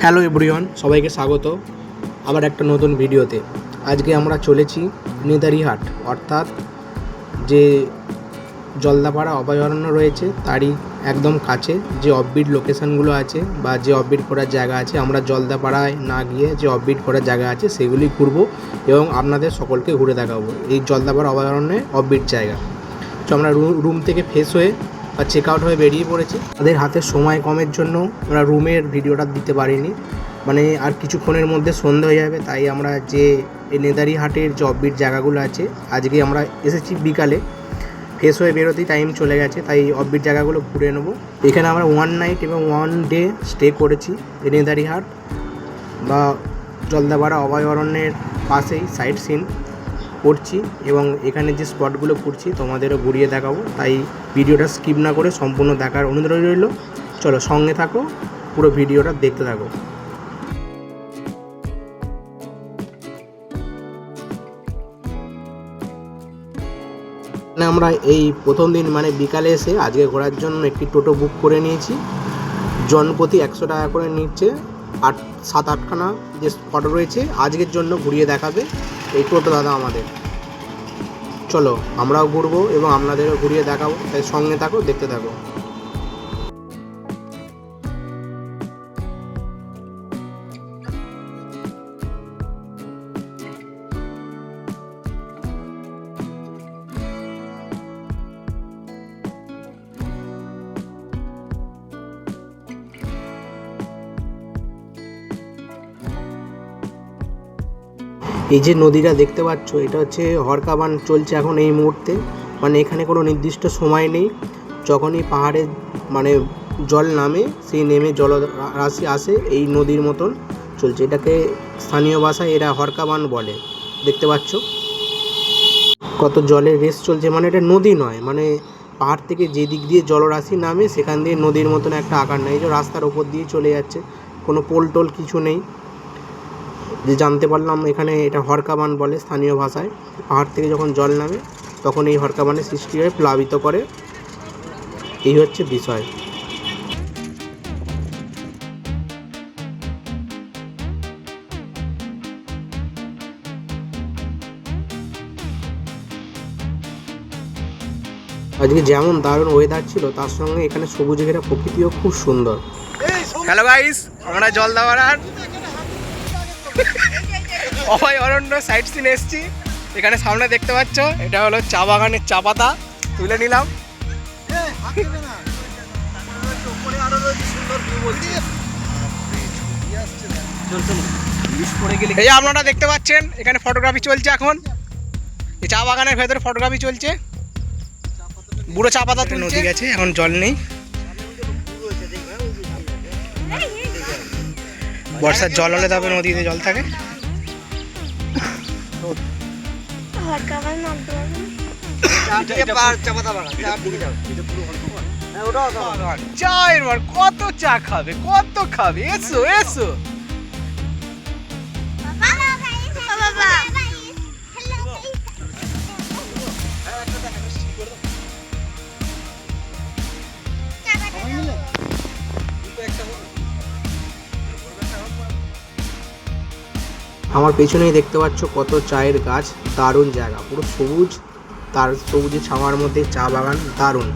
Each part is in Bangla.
হ্যালো এভরিওয়ান, সবাইকে স্বাগত আবার একটা নতুন ভিডিওতে। আজকে আমরা চলেছি নেতারিহাট, অর্থাৎ যে জলদাপাড়া অভয়ারণ্য রয়েছে তারই একদম কাছে যে অফবিট লোকেশানগুলো আছে বা যে অফবিট করার জায়গা আছে, আমরা জলদাপাড়ায় না গিয়ে যে অফবিট করার জায়গা আছে সেগুলি ঘুরবো এবং আপনাদের সকলকে ঘুরে দেখাবো এই জলদাপাড়া অভয়ারণ্যে অফবিট জায়গা। তো আমরা রুম থেকে ফ্রেশ হয়ে বা চেক আউট হয়ে বেরিয়ে পড়েছি। তাদের হাতে সময় কমের জন্য আমরা রুমের ভিডিওটা দিতে পারিনি, মানে আর কিছুক্ষণের মধ্যে সন্ধে হয়ে যাবে, তাই আমরা যে এই নেতারিহাটের যে অফবিট জায়গাগুলো আছে আজকে আমরা এসেছি বিকালে, ফ্রেশ হয়ে বেরোতেই টাইম চলে গেছে, তাই অফবিট জায়গাগুলো ঘুরে নেবো। এখানে আমরা 1 নাইট এবং 1 ডে স্টে করেছি এই নেতারিহাট বা জলদাপাড়া অভয়ারণ্যের পাশেই সাইট সিন করছি এবং এখানে যে স্পটগুলো ঘুরছি তোমাদেরও ঘুরিয়ে দেখাবো, তাই ভিডিওটা স্কিপ না করে সম্পূর্ণ দেখার অনুরোধ রইল। চলো সঙ্গে থাকো, পুরো ভিডিওটা দেখতে থাকো। আমরা এই প্রথম দিন মানে বিকালে এসে আজকে ঘোরার জন্য একটি টোটো বুক করে নিয়েছি। জনপ্রতি 100 টাকা করে নিচ্ছে। 7-8খানা যে স্পট রয়েছে আজকের জন্য ঘুরিয়ে দেখাবে এই টোটো দাদা আমাদের। চলো আমরাও ঘুরবো এবং আপনাদেরও ঘুরিয়ে দেখাবো, তাই সঙ্গে থাকো, দেখতে থাকো। এই যে নদীটা দেখতে পাচ্ছ, এটা হচ্ছে হরকাবান চলছে এখন এই মুহূর্তে, মানে এখানে কোনো নির্দিষ্ট সময় নেই, যখনই পাহাড়ে মানে জল নামে সেই নেমে জলরাশি আসে এই নদীর মতন চলছে। এটাকে স্থানীয় ভাষায় এরা হরকাবান বলে। দেখতে পাচ্ছ কত জলের রেস চলছে, মানে এটা নদী নয়, মানে পাহাড় থেকে যে দিক দিয়ে জলরাশি নামে সেখান দিয়ে নদীর মতন একটা আকার নেই, যে রাস্তার ওপর দিয়ে চলে যাচ্ছে, কোনো পোল টোল কিছু নেই। যে জানতে পারলাম এখানে এটা হরকাবান বলে স্থানীয় ভাষায়। পাহাড় থেকে যখন জল নামে তখন এই হরকাবানের সৃষ্টি হয়ে প্লাবিত করে, এই হচ্ছে বিষয়। আজকে যেমন দারুণ ওয়েদার ছিল তার সঙ্গে এখানে সবুজ ঘেরা প্রকৃতিও খুব সুন্দর। হ্যালো গাইস, আমরা জলদাপাড়ার অভয়ারণ্য সাইট সিন এসেছি। এখানে সামনে দেখতে পাচ্ছ এটা হলো চা বাগানের চা পাতা, তুলে নিলাম। এই আপনারা দেখতে পাচ্ছেন এখানে ফটোগ্রাফি চলছে এখন, এই চা বাগানের ভেতরে ফটোগ্রাফি চলছে। বুড়ো চা পাতা নদী গেছে, এখন জল নেই। বর্ষার জল হলে তবে নদীতে জল থাকে। কত চা খাবে, কত খাবে, এসো এসো। আমার পেছনেই দেখতে পাচ্ছ কত চায়ের গাছ, দারুণ জায়গা, পুরো সবুজ, তার সবুজে ছাওয়ার মধ্যে চা বাগান, দারুণ।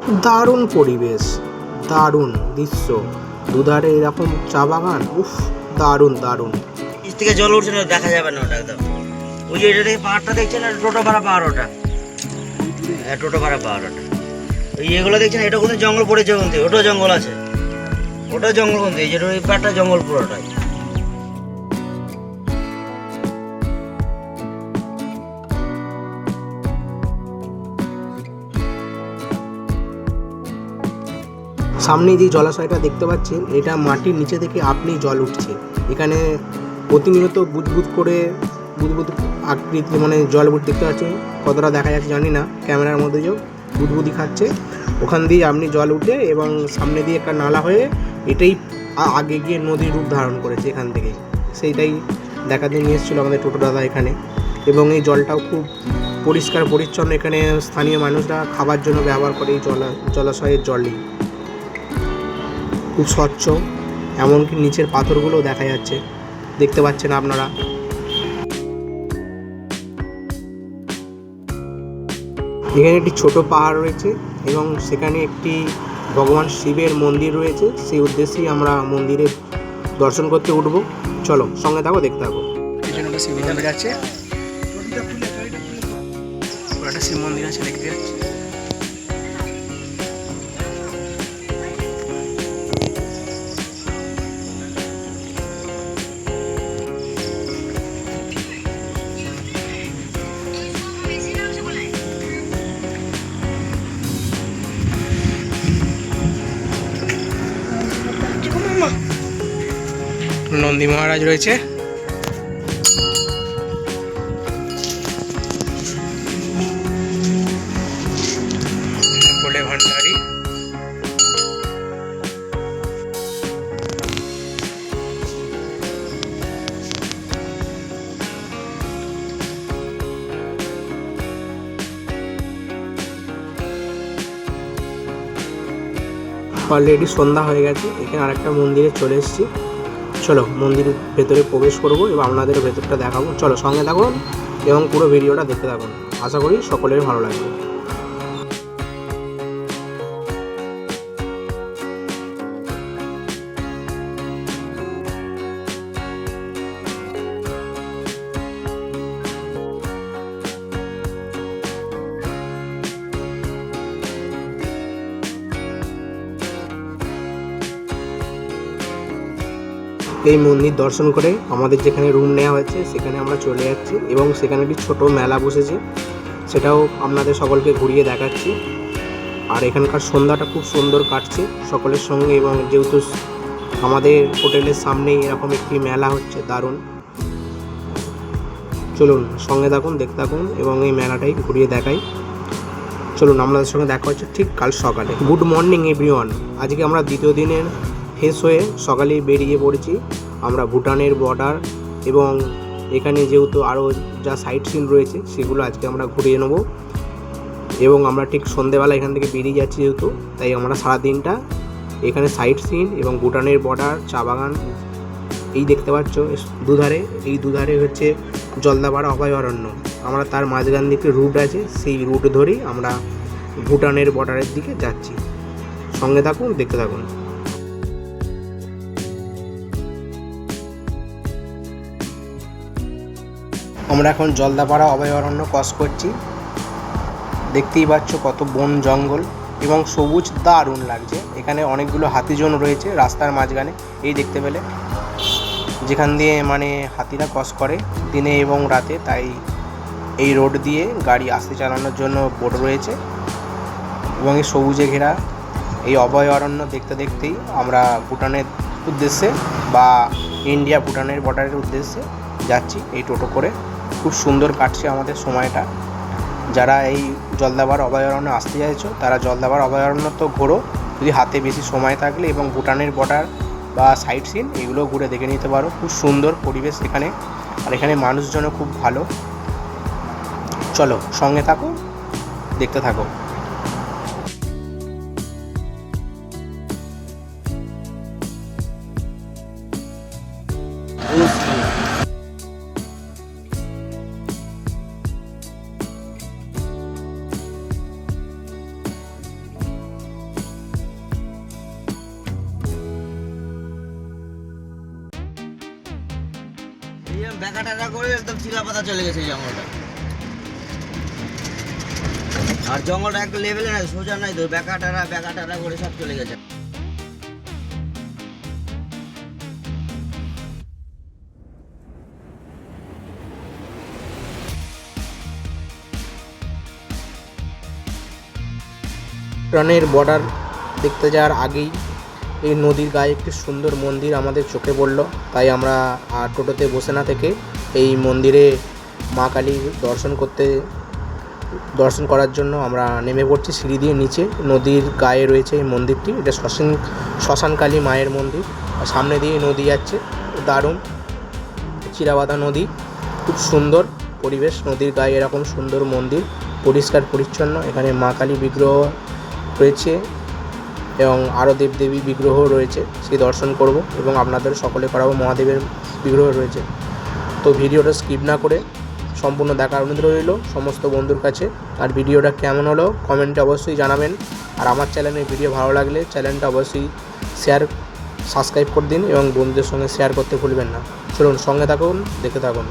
দারুণ পরিবেশ, দারুণ দৃশ্য, দুধারে এরকম চা বাগান, উফ দারুণ দারুণ। নিচ থেকে জল উঠছে না, দেখা যাবে না ওটা একদম। ওই যে এটা থেকে পাহাড়টা দেখছেন, টোটো ভাড়া পাহাড় ওটা, হ্যাঁ টোটো ভাড়া পাহাড় ওটা। ওই এগুলো দেখছেন, এটা কোথায় জঙ্গল পড়েছে, কোন থেকে ওটাও জঙ্গল আছে, ওটাও জঙ্গল কোন থেকে, যেটা ওই পাহাড়টা জঙ্গল পুরোটাই। সামনে যে জলাশয়টা দেখতে পাচ্ছেন, এটা মাটির নিচে থেকে আপনি জল উঠছে। এখানে প্রতিনিয়ত বুদবুদ করে বুদবুদ আকৃতি মানে জল দেখতে পাচ্ছেন, কতটা দেখা যাচ্ছে জানি না ক্যামেরার মধ্যে, যে বুদবুদি খাচ্ছে ওখান দিয়ে আপনি জল উঠে এবং সামনে দিয়ে একটা নালা হয়ে এটাই আগে গিয়ে নদীর রূপ ধারণ করেছে এখান থেকে। সেইটাই দেখাতে নিয়ে এসেছিলো আমাদের টোটো দাদা এখানে। এবং এই জলটাও খুব পরিষ্কার পরিচ্ছন্ন, এখানে স্থানীয় মানুষরা খাবার জন্য ব্যবহার করে এই জলাশয়ের জলই খুব স্বচ্ছ, এমনকি নিচের পাথরগুলোও দেখা যাচ্ছে, দেখতে পাচ্ছেন আপনারা। এখানে একটি ছোট পাহাড় রয়েছে এবং সেখানে একটি ভগবান শিবের মন্দির রয়েছে, সেই উদ্দেশ্যেই আমরা মন্দিরে দর্শন করতে উঠব। চলো সঙ্গে থাকো, দেখতে থাকো। পিছনে একটা শিব মন্দির আছে, একটা শিব মন্দির আছে দেখতে পাচ্ছি। নন্দী মহারাজ রয়েছে, বলে ভান্ডারী। অলরেডি সন্ধ্যা হয়ে গেছে, এখানে আরেকটা মন্দিরে চলে এসেছি। চলো মন্দিরের ভেতরে প্রবেশ করবো এবং আপনাদের ভেতরটা দেখাবো। চলো সঙ্গে থাকুন এবং পুরো ভিডিওটা দেখতে থাকুন, আশা করি সকলের ভালো লাগবে। এই মন্দির দর্শন করে আমাদের যেখানে রুম নেওয়া হয়েছে সেখানে আমরা চলে যাচ্ছি এবং সেখানে একটি ছোটো মেলা বসেছে, সেটাও আপনাদের সকলকে ঘুরিয়ে দেখাচ্ছি। আর এখানকার সন্ধ্যাটা খুব সুন্দর কাটছে সকলের সঙ্গে, এবং যেহেতু আমাদের হোটেলের সামনেই এরকম একটি মেলা হচ্ছে, দারুণ। চলুন সঙ্গে থাকুন, দেখতে থাকুন এবং এই মেলাটাই ঘুরিয়ে দেখাই। চলুন আপনাদের সঙ্গে দেখা হচ্ছে ঠিক কাল সকালে। Good morning everyone. আজকে আমরা দ্বিতীয় দিনের ফ্রেশ হয়ে সকালেই বেরিয়ে পড়েছি আমরা ভুটানের বর্ডার, এবং এখানে যেহেতু আরও যা সাইট সিন রয়েছে সেগুলো আজকে আমরা ঘুরিয়ে নেব। এবং আমরা ঠিক সন্ধেবেলা এখান থেকে বেরিয়ে যাচ্ছি যেহেতু, তাই আমরা সারাদিনটা এখানে সাইট সিন এবং ভুটানের বর্ডার, চা বাগান এই দেখতে পাচ্ছ দুধারে, এই দুধারে হচ্ছে জলদাপাড়া অভয়ারণ্য। আমরা তার মাঝখান দিকে রুট আছে, সেই রুট ধরেই আমরা ভুটানের বর্ডারের দিকে যাচ্ছি। সঙ্গে থাকুন, দেখতে থাকুন। আমরা এখন জলদাপাড়া অভয়ারণ্য ক্রস করছি, দেখতেই পাচ্ছ কত বন জঙ্গল এবং সবুজ, দারুণ লাগছে। এখানে অনেকগুলো হাতিজন রয়েছে রাস্তার মাঝখানে, এই দেখতে পেলে, যেখান দিয়ে মানে হাতিরা ক্রস করে দিনে এবং রাতে, তাই এই রোড দিয়ে গাড়ি আসতে চালানোর জন্য বোর্ড রয়েছে। এবং এই সবুজে ঘেরা এই অভয়ারণ্য দেখতে দেখতেই আমরা ভুটানের উদ্দেশ্যে বা ইন্ডিয়া ভুটানের বর্ডারের উদ্দেশ্যে যাচ্ছি এই টোটো করে। খুব সুন্দর কাটছে আমাদের সময়টা। যারা এই জলদাপাড়া অভয়ারণ্যে আসতে চাইছো তারা জলদাপাড়া অভয়ারণ্য তো ঘোরো, যদি হাতে বেশি সময় থাকলে, এবং ভুটানের বর্ডার বা সাইট সিন এগুলো ঘুরে দেখে নিতে পারো। খুব সুন্দর পরিবেশ এখানে, আর এখানে মানুষজনও খুব ভালো। চলো সঙ্গে থাকো, দেখতে থাকো। বেকা টাকা করে একদম চিলাপাতা চলে গেছে এই জঙ্গলটা। আর জঙ্গলটা একটা লেভেলে নাই, সোজা নাই তো, বেকা টাকা করে সব চলে গেছে। ভুটানের বর্ডার দেখতে যাওয়ার আগেই এই নদীর গায়ে একটি সুন্দর মন্দির আমাদের চোখে পড়লো, তাই আমরা টোটোতে বসে না থেকে এই মন্দিরে মা কালীর দর্শন করার জন্য আমরা নেমে পড়ছি সিঁড়ি দিয়ে নিচে। নদীর গায়ে রয়েছে এই মন্দিরটি, এটা শ্মশানকালী মায়ের মন্দির। আর সামনে দিয়ে নদী যাচ্ছে, দারুণ চিরাবাঁধা নদী, খুব সুন্দর পরিবেশ। নদীর গায়ে এরকম সুন্দর মন্দির, পরিষ্কার পরিচ্ছন্ন। এখানে মা কালী বিগ্রহ রয়েছে এবং আরও দেবদেবী বিগ্রহ রয়েছে, সেই দর্শন করব এবং আপনাদের সকলে করাবো। মহাদেবের বিগ্রহ রয়েছে। তো ভিডিওটা স্কিপ না করে সম্পূর্ণ দেখার অনুরোধ রইল সমস্ত বন্ধুর কাছে। আর ভিডিওটা কেমন হলো কমেন্টে অবশ্যই জানাবেন। আর আমার চ্যানেলের ভিডিও ভালো লাগলে চ্যানেলটা অবশ্যই সাবস্ক্রাইব করে দিন এবং বন্ধুদের সঙ্গে শেয়ার করতে ভুলবেন না। চলুন সঙ্গে থাকুন, দেখতে থাকুন।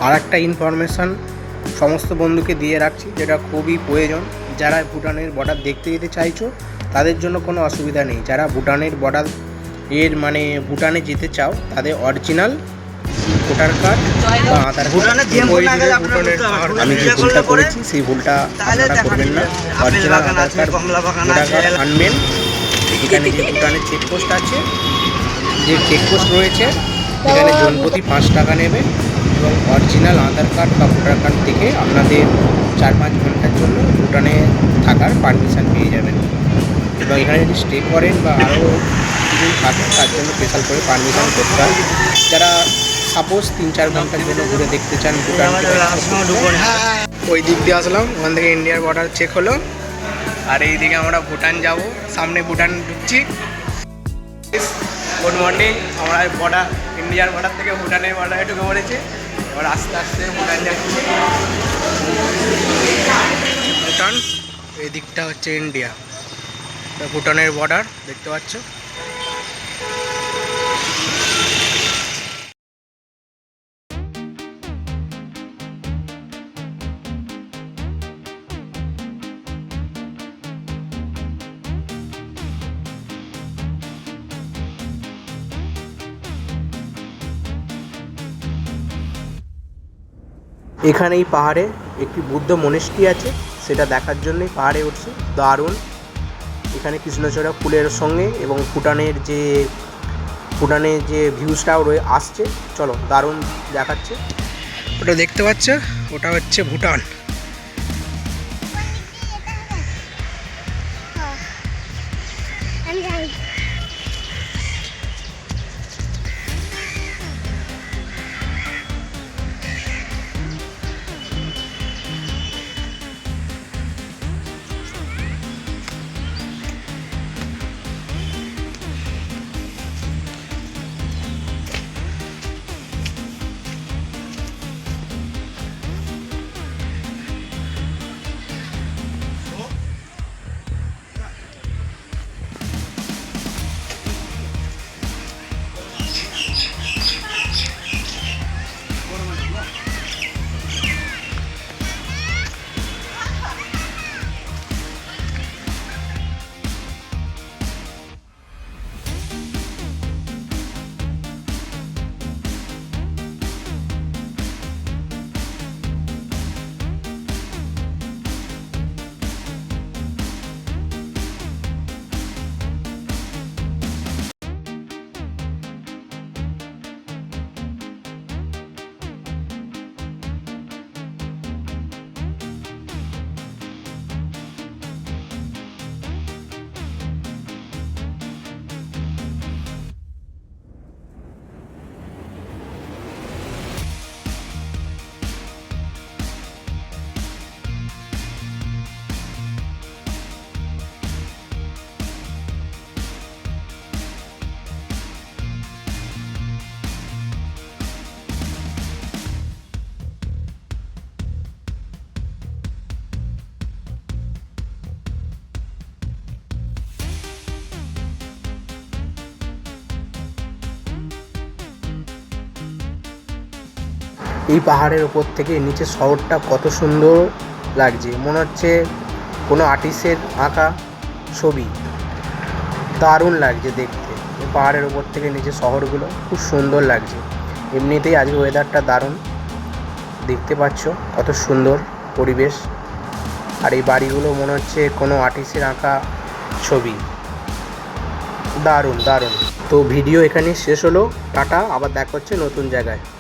আর একটা ইনফরমেশান সমস্ত বন্ধুকে দিয়ে রাখছি, যেটা খুবই প্রয়োজন। যারা ভুটানের বর্ডার দেখতে যেতে চাইছো তাদের জন্য কোনো অসুবিধা নেই। যারা ভুটানের বর্ডার ভুটানে যেতে চাও তাদের অরিজিনাল ভোটার কার্ড বা আধার কার্ড, আমি যে ভুলটা করেছি সেই ভুলটা আপনারা করবেন না। অরিজিনাল আধার কার্ড ভোটার কার্ড আনবেন। এখানে যে ভুটানের চেকপোস্ট আছে, যে চেকপোস্ট রয়েছে এখানে জনপ্রতি 5 টাকা নেবে এবং অরিজিনাল আধার কার্ড বা ভোটার কার্ড থেকে আপনাদের 4-5 ঘন্টার জন্য ভুটানে থাকার পারমিশন পেয়ে যাবেন। এবং এখানে যদি স্টে করেন বা আরও কিছু থাকেন তার জন্য স্পেশাল করে পারমিশন করতে হয়। যারা সাপোজ 3-4 ঘন্টার জন্য ঘুরে দেখতে চান ভুটান, ওই দিক দিয়ে আসলাম, ওখান থেকে ইন্ডিয়ার বর্ডার চেক হলো। আর এই দিকে আমরা ভুটান যাব, সামনে ভুটান ঢুকছি। গুড মর্নিং, আমরা ইন্ডিয়ার বর্ডার থেকে ভুটানের বর্ডারে ঢুকে পড়েছি। এবার আস্তে আস্তে ভুটান যাচ্ছি। ভুটান, এই দিকটা হচ্ছে ইন্ডিয়া, ভুটানের বর্ডার দেখতে পাচ্ছ। এখানে এই পাহাড়ে একটি বুদ্ধ মনিষ্ঠি আছে, সেটা দেখার জন্যই পাহাড়ে উঠছে। দারুণ, এখানে কৃষ্ণচূড়া ফুলের সঙ্গে এবং ভুটানের যে ভিউজটাও আসছে। চলো, দারুণ দেখাচ্ছে। ওটা দেখতে পাচ্ছ, ওটা হচ্ছে ভুটান। এই পাহাড়ের ওপর থেকে নিচে শহরটা কত সুন্দর লাগছে, মনে হচ্ছে কোনো আর্টিস্টের আঁকা ছবি। দারুণ লাগছে দেখতে, এই পাহাড়ের ওপর থেকে নিচে শহরগুলো খুব সুন্দর লাগছে। এমনিতেই আজকে ওয়েদারটা দারুণ, দেখতে পাচ্ছ কত সুন্দর পরিবেশ। আর এই বাড়িগুলো মনে হচ্ছে কোনো আর্টিস্টের আঁকা ছবি। দারুণ দারুণ। তো ভিডিও এখানেই শেষ হলো, টাটা, আবার দেখা হচ্ছে নতুন জায়গায়।